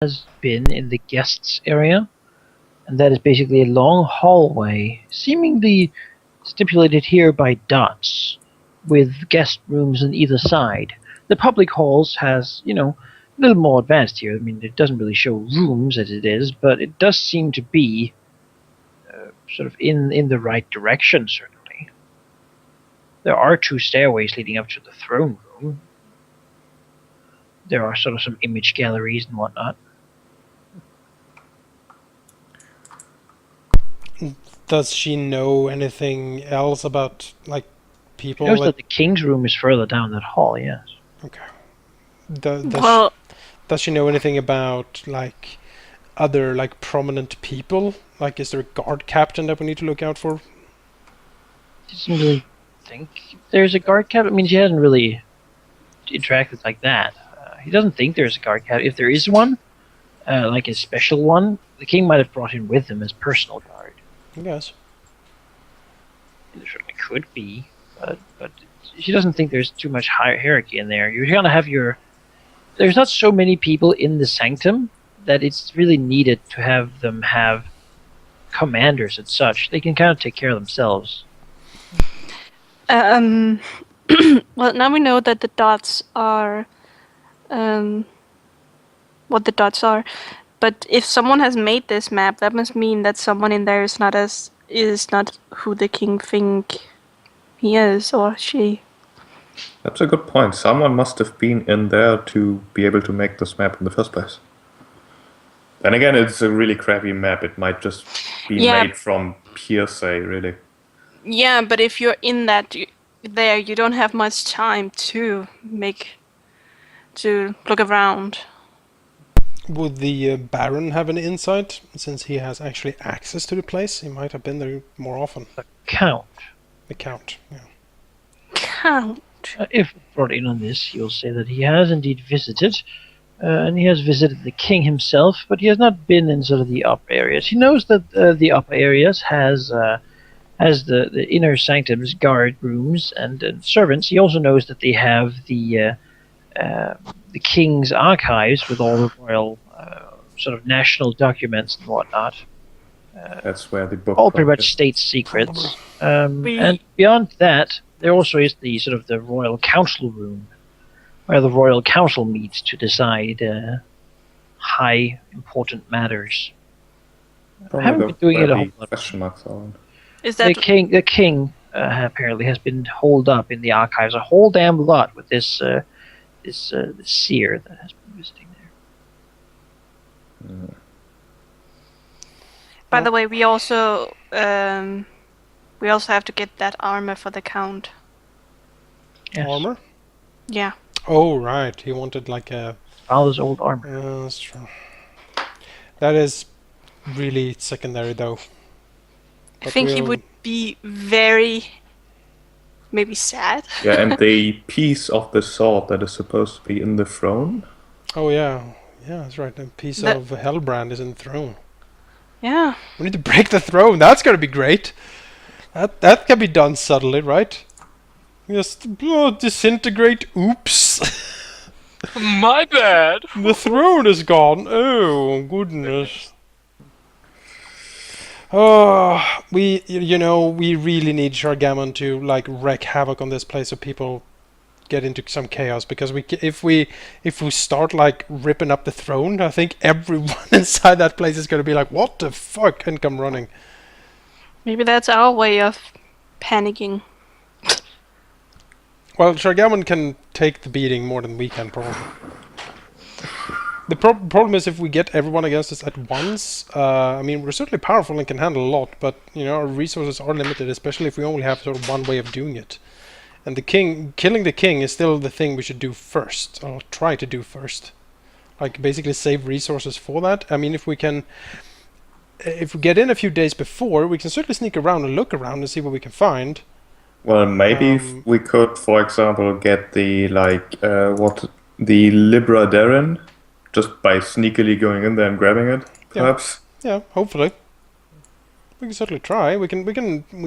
has been in the guests area, and that is basically a long hallway, seemingly stipulated here by dots, with guest rooms on either side. The public halls has, a little more advanced here. I mean, it doesn't really show rooms as it is, but it does seem to be sort of in the right direction, certainly. There are two stairways leading up to the throne room. There are sort of some image galleries and whatnot. Does she know anything else about, like, people? She knows that the king's room is further down that hall, yes. Okay. Well, Does she know anything about, like, other, like, prominent people? Like, is there a guard captain that we need to look out for? She doesn't really think there's a guard captain. I mean, she hasn't really interacted like that. He doesn't think there's a guard captain. If there is one, like a special one, the king might have brought him with him as personal guard. I guess. There certainly could be, but she doesn't think there's too much hierarchy in there. You're gonna have There's not so many people in the sanctum that it's really needed to have them have commanders and such. They can kind of take care of themselves. well, now we know that the dots are what the dots are. But if someone has made this map, that must mean that someone in there is not who the king think he is or she. That's a good point. Someone must have been in there to be able to make this map in the first place. Then again, it's a really crappy map. It might just be made from hearsay, really. Yeah, but if you're in that there, you don't have much time to look around. Would the Baron have any insight, since he has actually access to the place? He might have been there more often. The Count. The Count, yeah. Count. If brought in on this, he will say that he has indeed visited, and he has visited the king himself, but he has not been in sort of the upper areas. He knows that the upper areas has the inner sanctums, guard rooms, and servants. He also knows that they have the king's archives with all the royal sort of national documents and whatnot. That's where the book. All pretty much state secrets. And beyond that, there also is the sort of the royal council room, where the royal council meets to decide high important matters. I haven't been doing it a whole lot. Question marks on. Is that The king apparently has been holed up in the archives a whole damn lot with this seer that has been visiting there. By the way, we also have to get that armor for the count. Yes. Armor? Yeah. Oh, right. He wanted like a... Father's old armor. Yeah, that's true. That is really secondary, though. I think he would be very... maybe sad. Yeah, and the piece of the sword that is supposed to be in the throne. Oh, yeah. Yeah, that's right. A piece of Hellbrand is in the throne. Yeah. We need to break the throne. That's gonna be great. That can be done subtly, right? Just disintegrate. Oops. My bad. The throne is gone. Oh goodness. Oh, we really need Shargamon to like wreak havoc on this place so people get into some chaos, because if we start like ripping up the throne, I think everyone inside that place is going to be like, what the fuck, and come running. Maybe that's our way of panicking. Well, Shargamon can take the beating more than we can, probably. The problem is if we get everyone against us at once, I mean, we're certainly powerful and can handle a lot, but our resources are limited, especially if we only have sort of one way of doing it. And killing the king is still the thing we should do first, or try to do first. Like, basically save resources for that. I mean, if we get in a few days before, we can certainly sneak around and look around and see what we can find. Well, maybe we could, for example, get the Libra Darren, just by sneakily going in there and grabbing it, perhaps. Yeah, hopefully. We can certainly try. We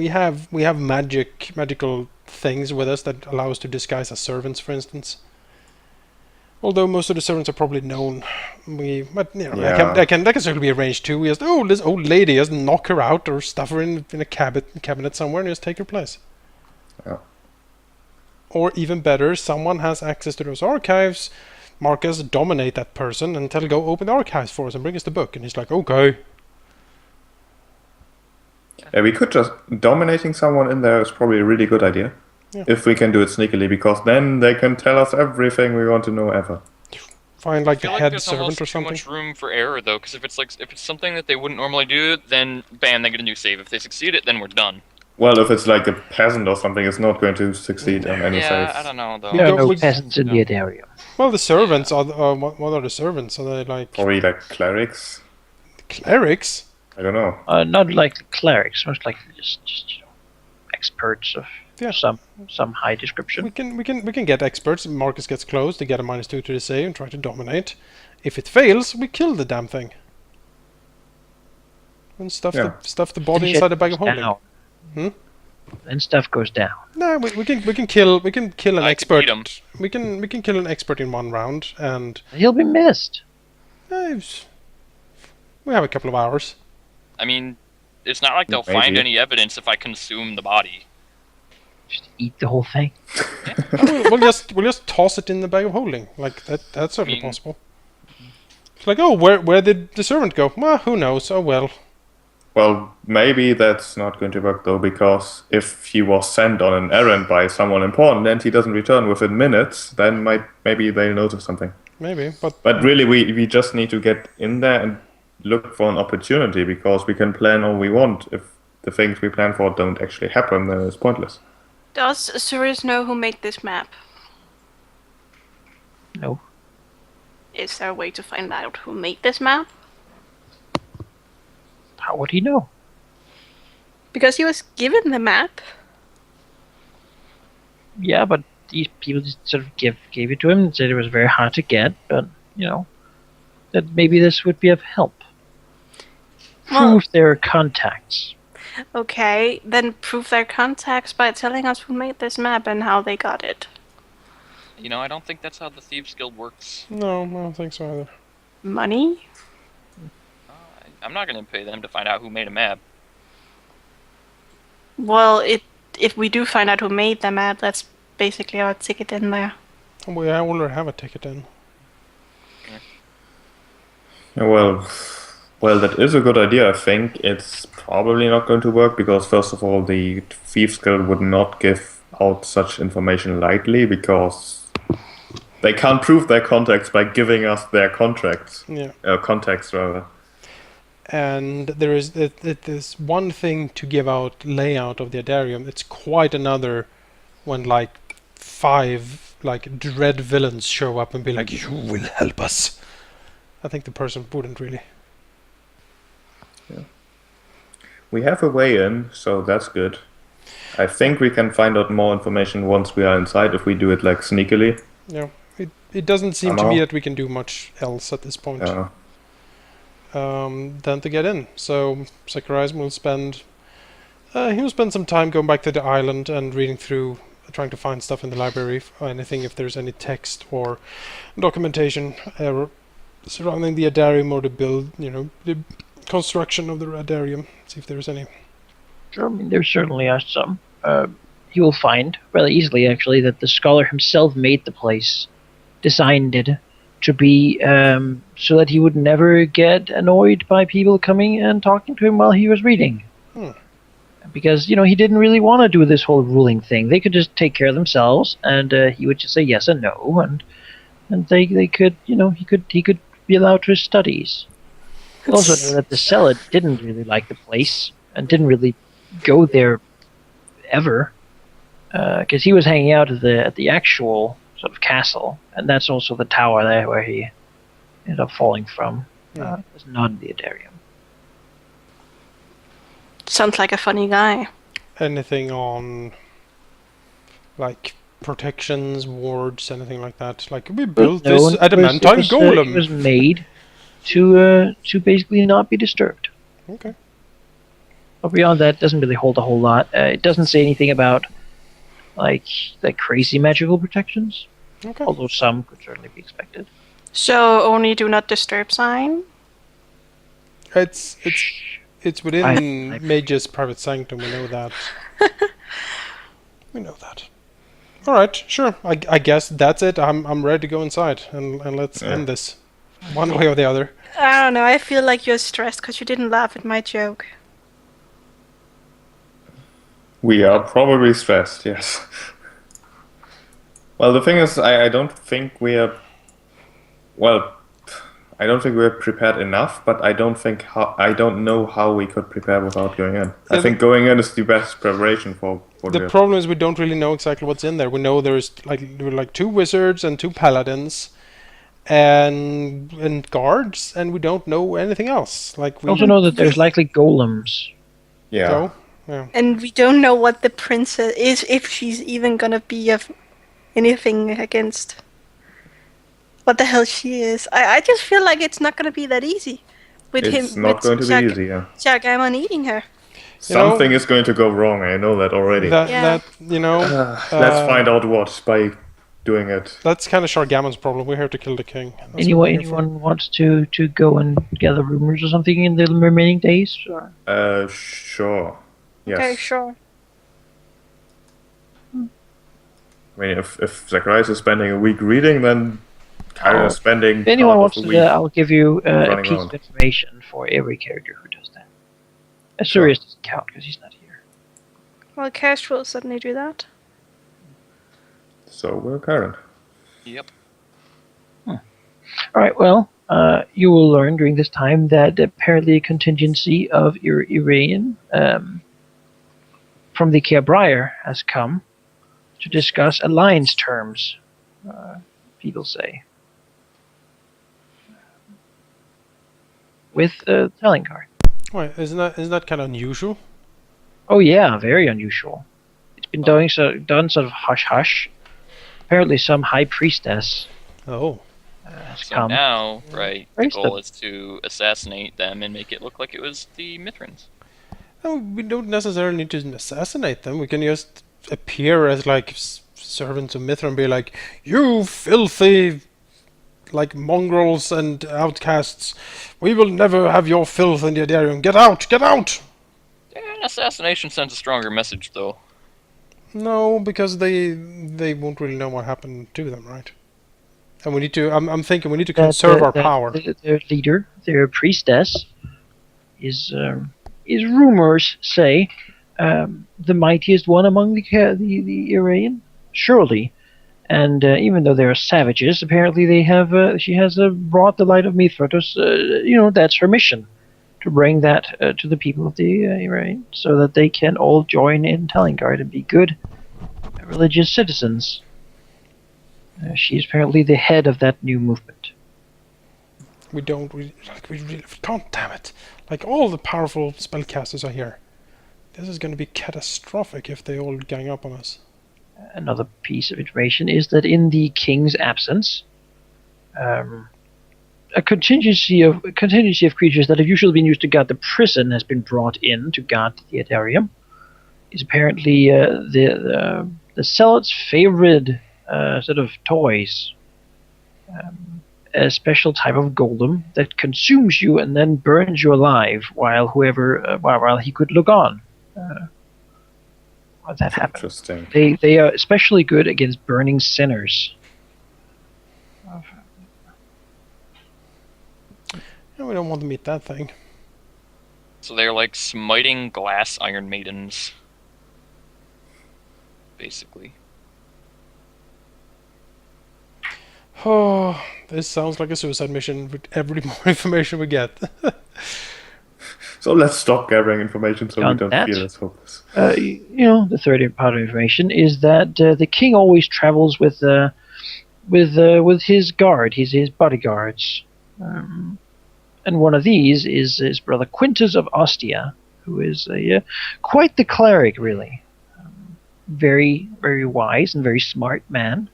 have magical things with us that allow us to disguise as servants, for instance. Although most of the servants are probably known, but you know, Yeah. that can certainly be arranged too. We just this old lady, just knock her out or stuff her in a cabinet somewhere and just take her place. Yeah. Or even better, someone has access to those archives. Marcus dominate that person and tell go open the archives for us and bring us the book, and he's like, okay. Yeah, we could just dominating someone in there is probably a really good idea. Yeah. If we can do it sneakily, because then they can tell us everything we want to know ever. Find I like the feel like head there's servant almost or too something. much room for error though, because if it's something that they wouldn't normally do, then bam, they get a new save. If they succeed it, then we're done. Well, if it's like a peasant or something, it's not going to succeed on any Yeah, saves. I don't know though. We There are go- no we- peasants in the Adarium. Well, the servants are. What are the servants? Are they like Probably like clerics. clerics? I don't know. Not like clerics, most likely just you know, experts of Yeah. some high description. We can get experts. Marcus gets close. They get a -2 to the save and try to dominate. If it fails, we kill the damn thing. And stuff the body Then inside shit the bag of goes holding. down. Hmm? Then stuff goes down. No, we can kill an I could expert. beat 'em. We can kill an expert in one round, and He'll be missed. we have a couple of hours. I mean, it's not like they'll Maybe. find any evidence if I consume the body. Just eat the whole thing. we'll just toss it in the bag of holding. Like that's certainly mean- possible. It's like, oh, where did the servant go? Well, who knows? Oh well. Well, maybe that's not going to work though, because if he was sent on an errand by someone important and he doesn't return within minutes, then maybe they'll notice something. Maybe, but But really, we just need to get in there and look for an opportunity, because we can plan all we want. If the things we plan for don't actually happen, then it's pointless. Does Sirius know who made this map? No. Is there a way to find out who made this map? How would he know? Because he was given the map. Yeah, but these people just sort of gave it to him and said it was very hard to get, but you know, that maybe this would be of help. Well- Prove their contacts. Okay, then prove their contacts by telling us who made this map and how they got it. You know, I don't think that's how the Thieves Guild works. no, I don't think so either. Money? I'm not going to pay them to find out who made a map. Well, if we do find out who made the map, that's basically our ticket in there. We already have a ticket in. Yeah, well, that is a good idea. I think it's probably not going to work, because first of all, the Thieves Guild would not give out such information lightly, because they can't prove their contacts by giving us their contracts. Yeah. Contacts rather. And there is this one thing to give out layout of the Adarium. It's quite another when like 5 like dread villains show up and be like, "You will help us." I think the person wouldn't really. We have a way in, so that's good. I think we can find out more information once we are inside, if we do it like sneakily. Yeah. It doesn't seem to Somehow. me that we can do much else at this point. Than to get in. So Zacharias will spend some time going back to the island and reading through, trying to find stuff in the library, anything if there's any text or documentation surrounding the Adarium or the build, the construction of the Adarium. See if there's any. Sure, I mean, there certainly are some. He will find, rather easily actually, that the scholar himself made the place, designed it to be so that he would never get annoyed by people coming and talking to him while he was reading. Because, he didn't really want to do this whole ruling thing. They could just take care of themselves, and he would just say yes and no, and they could, he could be allowed to his studies. He also knew that the Cellar didn't really like the place, and didn't really go there ever, because he was hanging out at the actual sort of castle, and that's also the tower there where he ended up falling from. It was not in the Adarium. Sounds like a funny guy. Anything on like protections, wards, anything like that? Like we built No, this adamantine it golem. was made to basically not be disturbed. Okay. But beyond that, it doesn't really hold a whole lot. It doesn't say anything about like crazy magical protections. Okay. although some could certainly be expected. So only do not disturb sign. It's within I- Mage's private sanctum. We know that. We know that. All right, sure. I guess that's it. I'm ready to go inside and let's end this, one way or the other. I don't know. I feel like you're stressed because you didn't laugh at my joke. We are probably stressed, yes. Well, the thing is, I don't think we are. Well, I don't think we're prepared enough, but I don't know how we could prepare without going in. I think going in is the best preparation for what The problem is we don't really know exactly what's in there. We know there were like 2 wizards and 2 paladins, and guards, and we don't know anything else. Like we also know that there's likely golems. Yeah. So, yeah. And we don't know what the princess is, if she's even gonna be of anything against what the hell she is. I just feel like it's not gonna be that easy with It's him. not with going to be easy, yeah. Jargamon eating her. Something is going to go wrong, I know that already. Yeah. Let's find out what by doing it. That's kind of Shargamon's problem. We're here to kill the king. That's what Anyone we're here for. wants to go and gather rumors or something in the remaining days? Or? Sure. Yes. Okay, sure. I mean, if Zacharias is spending a week reading, then Kyra is spending If anyone half wants of to, the week. I'll give you a running piece around. of information for every character who does that. Asurius doesn't count because he's not here. Well, Cash will suddenly do that. So we're Karen. Yep. All right. Well, you will learn during this time that apparently a contingency of Iranian from the Keabriar has come to discuss alliance terms. People say with Tellingar. Wait, isn't that kind of unusual? Oh yeah, very unusual. It's been done sort of hush hush. Apparently, some high priestess Oh. has So come. now, right, the Raise goal them. is to assassinate them and make it look like it was the Mithrans. No, we don't necessarily need to assassinate them. We can just appear as like servants of Mithra and be like, "You filthy, like mongrels and outcasts! We will never have your filth in the Adarium. Get out! Get out!" Yeah, assassination sends a stronger message, though. No, because they won't really know what happened to them, right? And we need to. I'm thinking we need to conserve our power. Their leader, their priestess, is rumors say the mightiest one among the Iranian, surely. And even though they're savages, apparently they have she has brought the light of Mithra. That's her mission, to bring that to the people of the Iranian, so that they can all join in Tellingar and be good religious citizens. She's apparently the head of that new movement. We don't really can't. Damn it! Like all the powerful spellcasters are here. This is going to be catastrophic if they all gang up on us. Another piece of information is that in the king's absence, a contingency of creatures that have usually been used to guard the prison has been brought in to guard the Adarium. Is apparently the zealot's favorite sort of toys. A special type of golem that consumes you and then burns you alive while he could look on. What that happened? Interesting. They are especially good against burning sinners. No, we don't want to meet that thing. So they're like smiting glass iron maidens. Basically. Oh, this sounds like a suicide mission with every more information we get. So let's stop gathering information so we Beyond don't that, feel as hopeless. The third part of information is that the king always travels with his guard, his bodyguards, and one of these is his brother Quintus of Ostia, who is quite the cleric, really, very very wise and very smart man,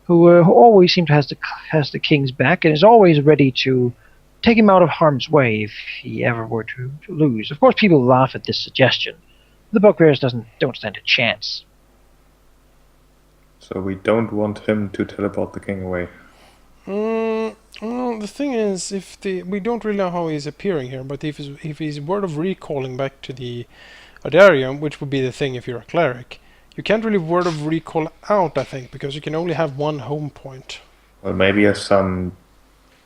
who always seems to has the king's back and is always ready to take him out of harm's way if he ever were to lose. Of course, people laugh at this suggestion. The bugbears don't stand a chance. So we don't want him to teleport the king away. Well, the thing is, we don't really know how he's appearing here, but if he's word of recalling back to the Adarium, which would be the thing if you're a cleric, you can't really word of recall out, I think, because you can only have one home point. Well, maybe he has something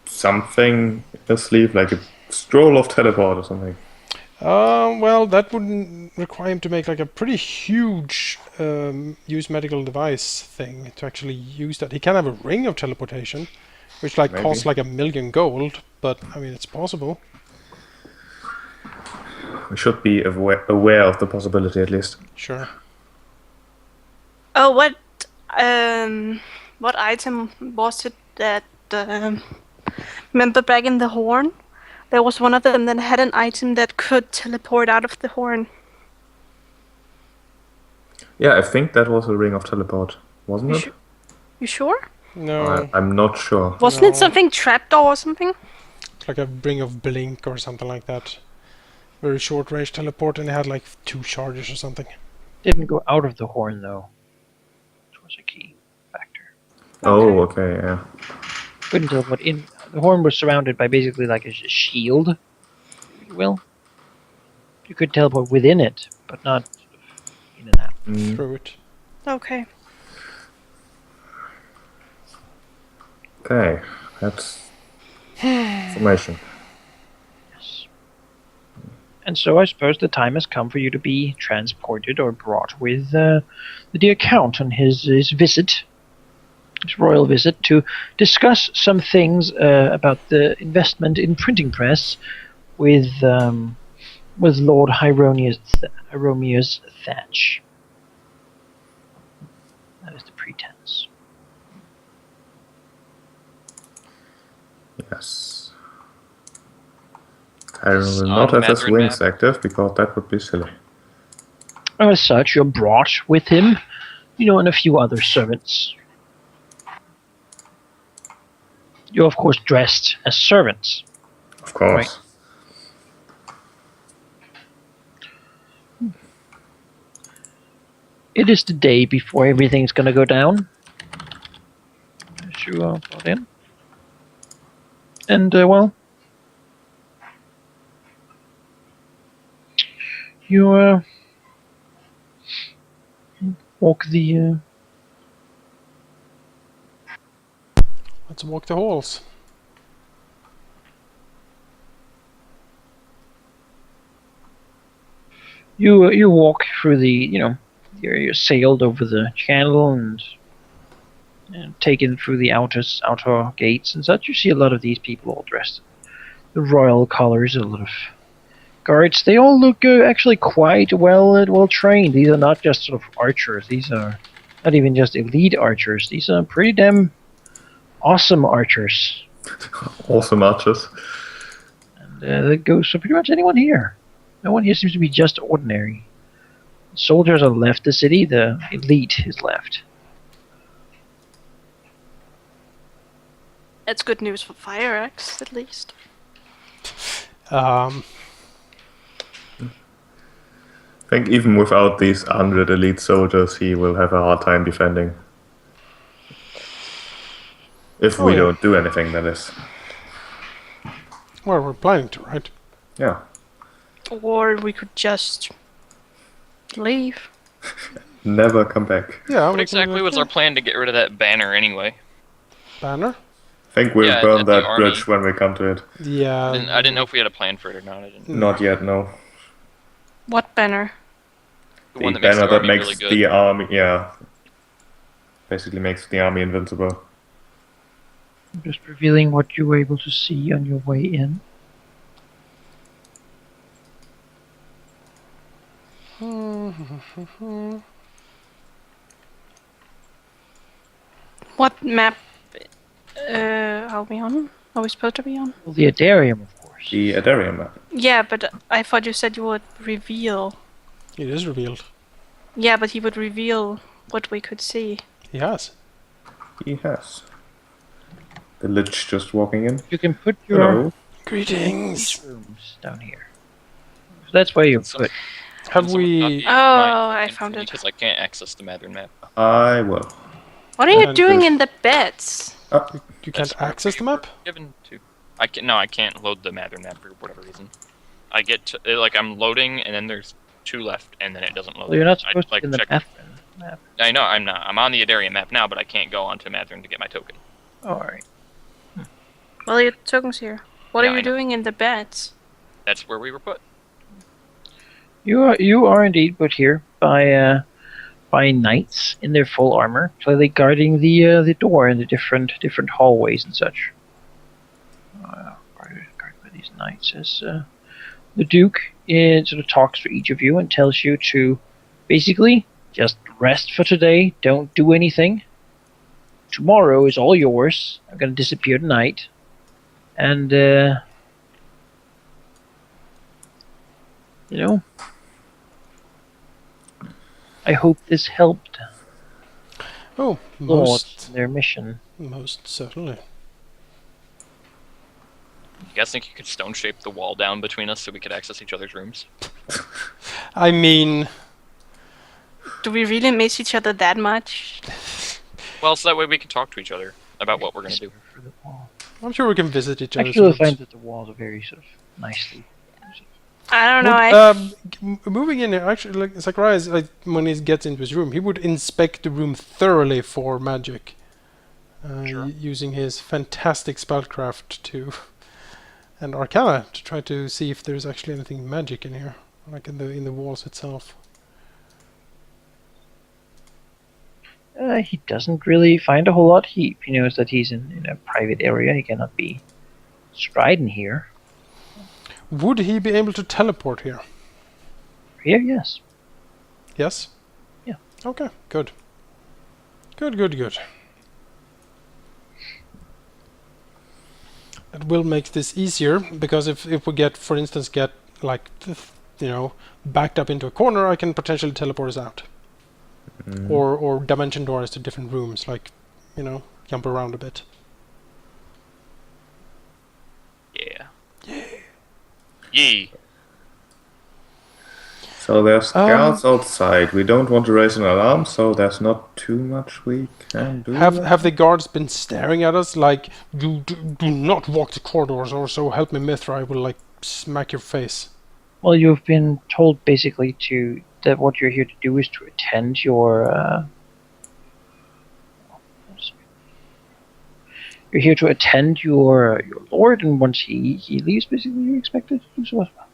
in his sleeve, like a scroll of teleport or something. Well, that would require him to make like a pretty huge use medical device thing to actually use that. He can have a ring of teleportation, which like Maybe. costs like 1 million gold, but I mean it's possible. We should be aware of the possibility at least. Sure. Oh, what item was it that? Remember back in the horn, there was one of them that had an item that could teleport out of the horn. Yeah, I think that was a ring of teleport, wasn't it? You sure? No, I'm not sure. Wasn't it something trapdoor or something? it's like a ring of blink or something like that. Very short range teleport, and it had like 2 charges or something. Didn't go out of the horn though, which was a key factor. Oh, okay, yeah. Couldn't teleport in. The horn was surrounded by basically like a shield, if you will. You could teleport within it, but not in and out. Through it. Okay. Okay, that's information. Yes. And so I suppose the time has come for you to be transported or brought with the dear Count on his visit, his royal visit, to discuss some things about the investment in printing press with Lord Hieronius Thatch. That is the pretense. Yes. I will not have his wings active because that would be silly. As such, you're brought with him, and a few other servants. You're of course dressed as servants. Of course. Right. It is the day before everything's gonna go down, as you brought in. And, well, you walk the... Let's walk the halls. You walk through the, you're sailed over the channel and taken through the outer gates and such. You see a lot of these people all dressed in the royal colors, a lot of guards. They all look actually quite well trained. These are not just sort of archers. These are not even just elite archers. These are pretty damn awesome archers. Awesome archers. And that goes for pretty much anyone here. No one here seems to be just ordinary. Soldiers have left the city. The elite is left. That's good news for Fire Axe, at least. I think even without these 100 elite soldiers, he will have a hard time defending. If we don't do anything, that is. Well, we're planning to, right? Yeah. Or we could just leave. Never come back. Yeah. What exactly was our plan to get rid of that banner anyway? Banner? I think we'll Yeah, burn at the that army. bridge when we come to it. Yeah. I didn't know if we had a plan for it or not. I didn't. Not yet, no. What banner? The one that makes the banner that army makes really good. the army, yeah. Basically makes the army invincible. I'm just revealing what you were able to see on your way in. What map are we on? Are we supposed to be on? Well, the Adarium, of course. The Adarium map. Yeah, but I thought you said you would reveal. It is revealed. Yeah, but he would reveal what we could see. He has. He has. The Lich just walking in. You can put your Hello. Greetings. rooms down here. So that's where you put. Have we? Oh, I found it. Because I can't access the Mathern map. I will. What are you And doing in the beds? you can't That's where access the we were map? Given to. I can't load the Mathern map for whatever reason. I get to, like I'm loading, and then there's 2 left, and then it doesn't load. Well, you're not I, supposed to like, be in the check. Pathfinder map. I know I'm not. I'm on the Adarian map now, but I can't go onto Mathern to get my token. Oh, alright. Well, your token's here. What Yeah, are I you know. doing in the beds? That's where we were put. You are indeed put here by knights in their full armor, clearly guarding the door and the different hallways and such. Guarded by these knights as the Duke sort of talks for each of you and tells you to basically just rest for today. Don't do anything. Tomorrow is all yours. I'm gonna disappear tonight, and I hope this helped Oh, Lords in their mission. most certainly. You guys think you could stone shape the wall down between us so we could access each other's rooms? I mean, Do we really miss each other that much? Well, so that way we can talk to each other about what we're gonna do. For the wall. I'm sure we can visit each other's Actually, I rooms. find that the walls are very sort of nicely. I don't know. Moving in here, actually, like Zacharias, like, when he gets into his room, he would inspect the room thoroughly for magic, Sure. using his fantastic spellcraft and Arcana to try to see if there's actually anything magic in here, like in the walls itself. He doesn't really find a whole lot. He knows that he's in a private area. He cannot be striding here. Would he be able to teleport here? Here, yes. Yes? Yeah. Okay, good. Good. That will make this easier, because if we get, for instance, like, backed up into a corner, I can potentially teleport us out. Or dimension doors to different rooms, like, jump around a bit. Yeah. Yee. So there's guards outside. We don't want to raise an alarm, so there's not too much we can do. Have the guards been staring at us like, do not walk the corridors, or so help me Mithra, I will, like, smack your face? Well, you've been told basically that what you're here to do is to attend your. You're here to attend your lord, and once he leaves, basically you're expected to do so as well.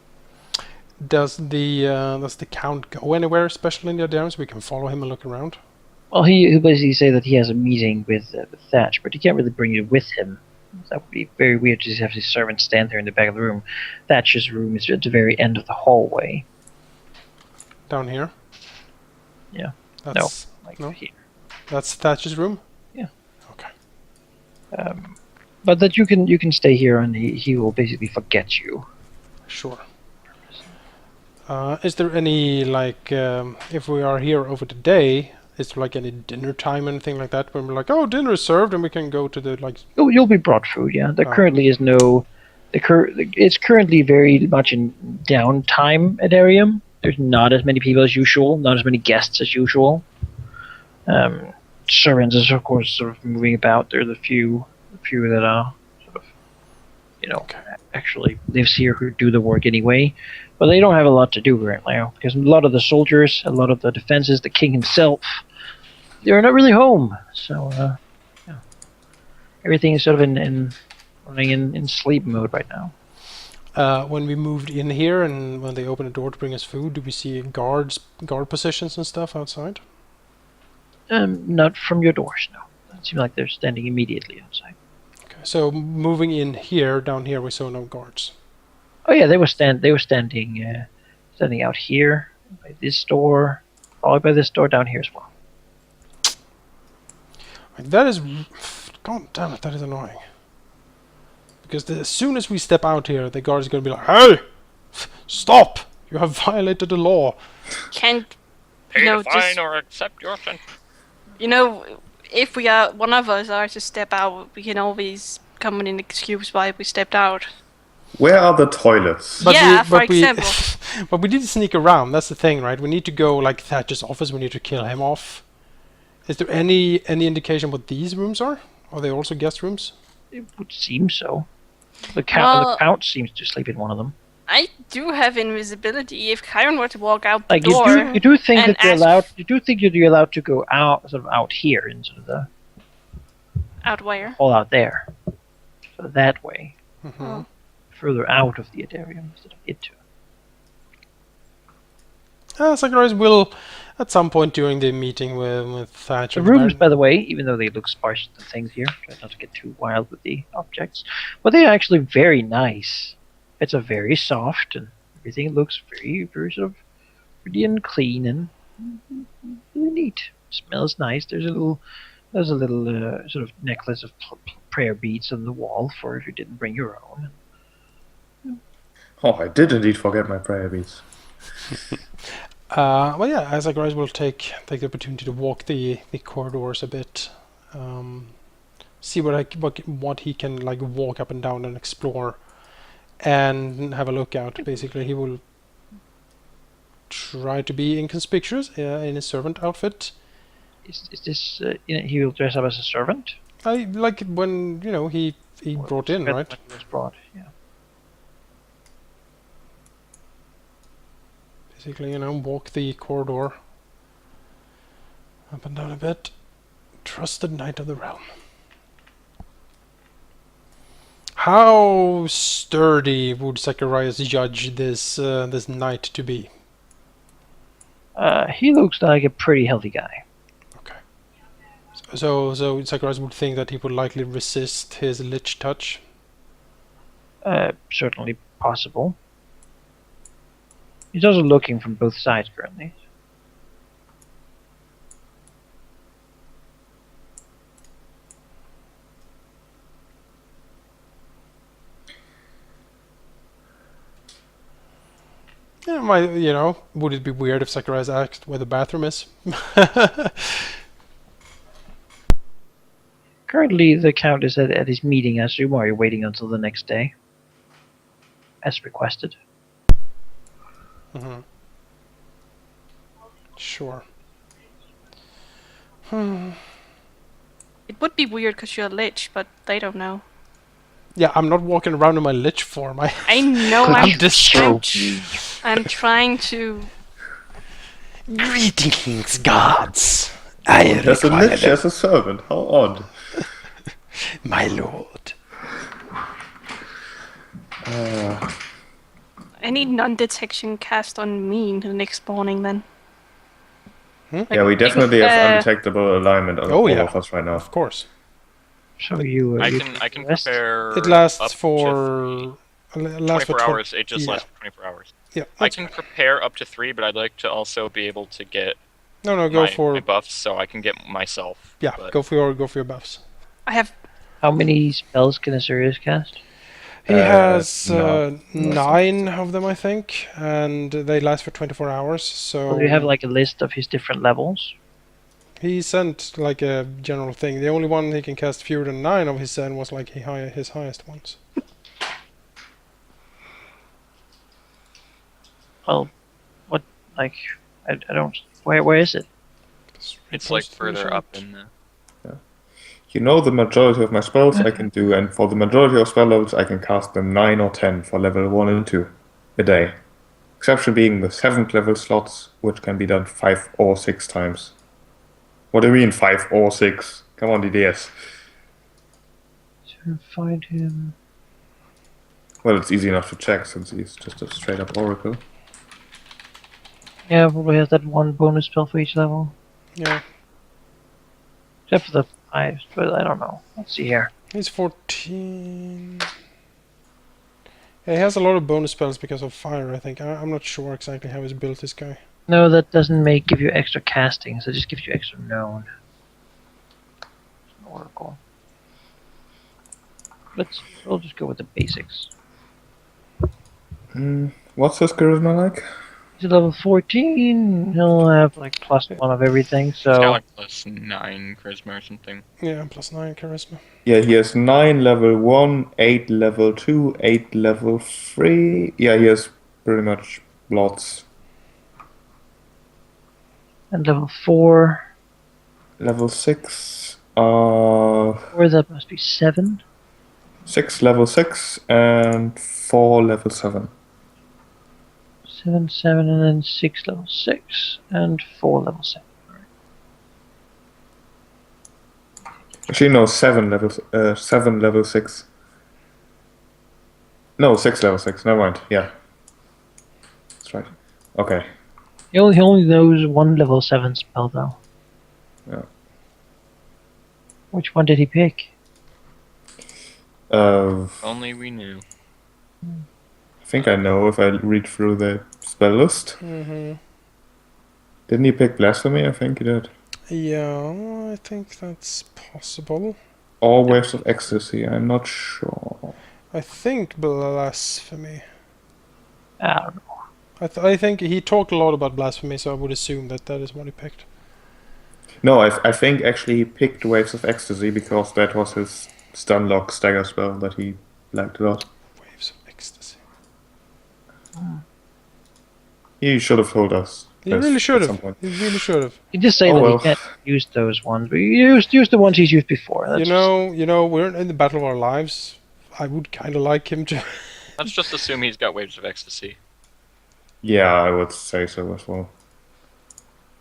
Does the count go anywhere, especially in the Adarians? We can follow him and look around. Well, he basically say that he has a meeting with Thatch, but he can't really bring you with him. That would be very weird to just have his servant stand there in the back of the room. Thatch's room is at the very end of the hallway. Down here? Yeah. That's, No. Here. That's Thatch's room? Yeah. Okay. But that you can stay here, and he will basically forget you. Sure. Is there any, like, if we are here over the day, is there, like, any dinner time, anything like that, when we're like, oh, dinner is served, and we can go to the, like... You'll be brought food, yeah. There currently is no... It's currently very much in downtime at Arium. There's not as many people as usual, not as many guests as usual. Servants is, of course, sort of moving about. There's a few that are sort of, actually lives here who do the work anyway. But they don't have a lot to do right now, because a lot of the soldiers, a lot of the defenses, the king himself, they're not really home. So, everything is sort of running in sleep mode right now. When we moved in here, and when they opened the door to bring us food, do we see guard positions and stuff outside? Not from your doors, no. It seems like they're standing immediately outside. Okay, so moving in here, down here, we saw no guards. Oh yeah, they were standing out here by this door, followed by this door down here as well. That is, god damn it, that is annoying. Because as soon as we step out here, the guards are going to be like, hey, stop! You have violated the law. Can't Pay the fine just, or accept your sentence. if we are one of us are to step out, we can always come with an excuse why we stepped out. Where are the toilets? For example. But we did sneak around, that's the thing, right? We need to go, like, Thatcher's office, we need to kill him off. Is there any indication what these rooms are? Are they also guest rooms? It would seem so. The Well- count seems to sleep in one of them. I do have invisibility. If Chiron were to walk out the Like door, you do think and that you're ask- allowed. You do think you're allowed to go out, sort of out here, into the out where? hall out there, so that way, Mm-hmm. further out of the Adarium instead of into. Zacharias will, at some point during the meeting with Thatcher. The rooms, by the way, even though they look sparse and things here, try not to get too wild with the objects, but they are actually very nice. It's a very soft, and everything looks very, very sort of pretty and clean and really neat. Smells nice. There's a little sort of necklace of prayer beads on the wall for if you didn't bring your own. Oh, I did indeed forget my prayer beads. Well, yeah, Zacharias will take the opportunity to walk the corridors a bit, see what he can like walk up and down and explore, and have a look out. Basically, he will try to be inconspicuous in his servant outfit. Is this he will dress up as a servant? I like when he brought in, right? When he was brought, yeah. Basically, walk the corridor up and down a bit. Trusted knight of the realm. How sturdy would Zacharias judge this knight to be? He looks like a pretty healthy guy. Okay. So Zacharias would think that he would likely resist his lich touch. Certainly possible. He's also looking from both sides currently. Yeah, would it be weird if Zacharias asked where the bathroom is? Currently, the Count is at his meeting, as you are waiting until the next day, as requested. Mm-hmm. Sure. It would be weird because you're a lich, but they don't know. Yeah, I'm not walking around in my lich form. I know. I'm trying to. Greetings, gods. I There's a lich as a servant. How odd. my lord. I need non-detection cast on me the next morning then. Yeah, we definitely have undetectable alignment on all of us right now. Of course. So you. I can prepare. It lasts up for to 24 hours. It just lasts for 24 hours. Yeah. I can prepare up to 3, but I'd like to also be able to get No, go for my buffs, so I can get myself. Yeah, but go for your buffs. I have. How many spells can a Sirius cast? He has no. 9 of them, I think, and they last for 24 hours. So Or do you have like a list of his different levels? he sent like a general thing. The only one he can cast fewer than 9 of his send was like his highest ones. Well, what like I don't. Where is it? it's like further up in the. The majority of my spells I can do, and for the majority of spell levels I can cast them 9 or 10 for level 1 and 2 a day. Exception being the 7th level slots, which can be done 5 or 6 times. What do you mean 5 or 6? Come on, DDS. To find him. Well, it's easy enough to check since he's just a straight up oracle. Yeah, probably has that one bonus spell for each level. Yeah. Except for the 5, but I don't know. Let's see here. He's 14. Yeah, he has a lot of bonus spells because of fire, I think. I'm not sure exactly how he's built, this guy. No, that doesn't give you extra casting, so it just gives you extra known. It's an oracle. We'll just go with the basics. What's his charisma like? He's level 14. He'll have like +1 of everything, It's got so like +9 charisma or something. Yeah, +9 charisma. Yeah, he has 9 level 1, 8 level 2, 8 level 3. Yeah, he has pretty much lots. and level 4. Level 6. Or that must be 7. 6 level 6 and 4 level 7. 7, 7, and then 6 level 6, and 4 level 7. Actually, no, 7 level 6. No, 6 level 6. Never mind. Yeah. That's right. Okay. He only knows 1 level 7 spell, though. Yeah. Which one did he pick? Only we knew. I think I know if I read through the spell list. Mm-hmm. Didn't he pick Blasphemy? I think he did. Yeah, I think that's possible. Or Waves of Ecstasy, I'm not sure. I think Blasphemy. I don't know. I think he talked a lot about Blasphemy, so I would assume that that is what he picked. No, I think actually he picked Waves of Ecstasy because that was his Stunlock stagger spell that he liked a lot. Waves of Ecstasy. He should have told us. He this really should at some have. point. He really should have. He just say Oh, that well. he can't use those ones, but he used the ones he's used before. That's You know, we're in the battle of our lives. I would kind of like him to. Let's just assume he's got Waves of Ecstasy. Yeah, I would say so as well.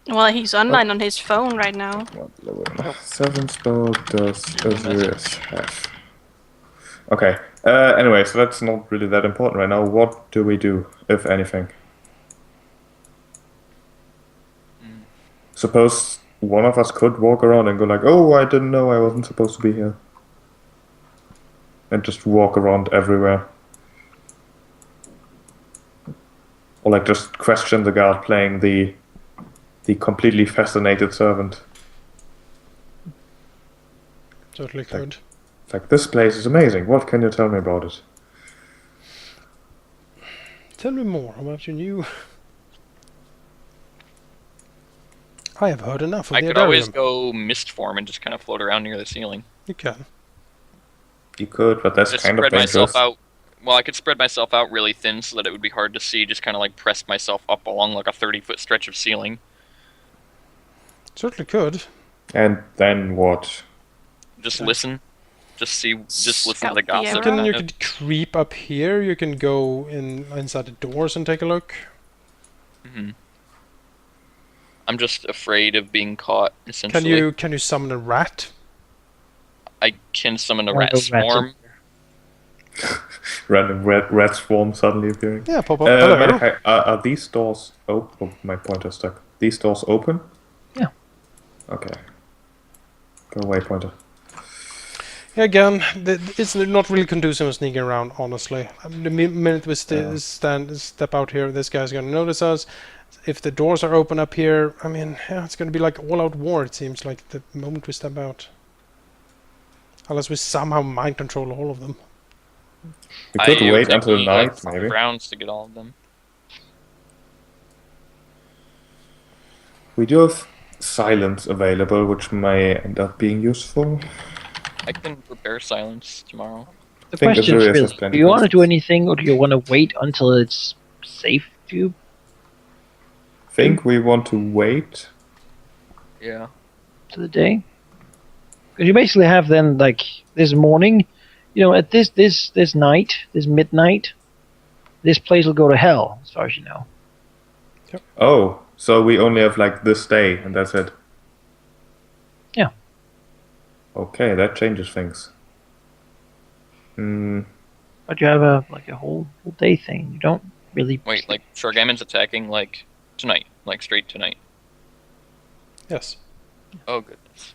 Well, he's online on his phone right now. What level 7 spell does Osiris have? Okay. Anyway, so that's not really that important right now. What do we do, if anything? Suppose one of us could walk around and go like, oh, I didn't know I wasn't supposed to be here. And just walk around everywhere. Or like just question the guard playing the completely fascinated servant. Totally could. It's like, this place is amazing. What can you tell me about it? Tell me more about your new. I have heard enough of I the could always Adarium. go mist form and just kind of float around near the ceiling. You can. You could, but that's Just kind of spread dangerous. myself out. Well, I could spread myself out really thin so that it would be hard to see. Just kind of like press myself up along like a 30-foot stretch of ceiling. Certainly could. And then what? Just listen. Just listen Scout to the the gossip. area. You could creep up here. You can go inside the doors and take a look. Hmm. I'm just afraid of being caught. Essentially, Can you summon a rat? I can summon a Or rat the rats swarm. Random red swarm suddenly appearing. Yeah, pop up. Hello. Malachi, are these doors open? Oh, my pointer's stuck. These doors open? Yeah. Okay. Go away, pointer. Yeah, again, it's not really conducive to sneaking around, honestly. The minute we step out here, this guy's going to notice us. If the doors are open up here, I mean, yeah, it's going to be like all-out war, it seems like, the moment we step out. Unless we somehow mind control all of them. We could It would wait take until me, night, like 5 maybe. rounds to get all of them. We do have silence available, which may end up being useful. I can prepare silence tomorrow. The think question is Azurius has really, plenty do you want to questions. do anything, or do you want to wait until it's safe to? Think we want to wait. Yeah. To the day? Because you basically have then like this morning, at this night, this midnight, this place will go to hell, as far as you know. Oh, so we only have like this day, and that's it. Yeah. Okay, that changes things. But you have a whole day thing. You don't really Wait, like Shargamon's attacking like tonight, like straight tonight. Yes. Oh goodness.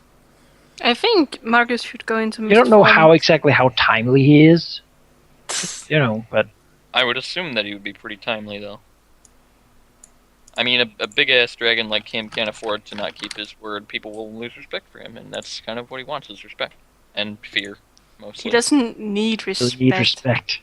I think Marcus should go into You don't know Mist how form. exactly how timely he is. But I would assume that he would be pretty timely though. I mean, a big ass dragon like him can't afford to not keep his word. People will lose respect for him, and that's kind of what he wants: is respect and fear, mostly. He doesn't need you respect. need respect.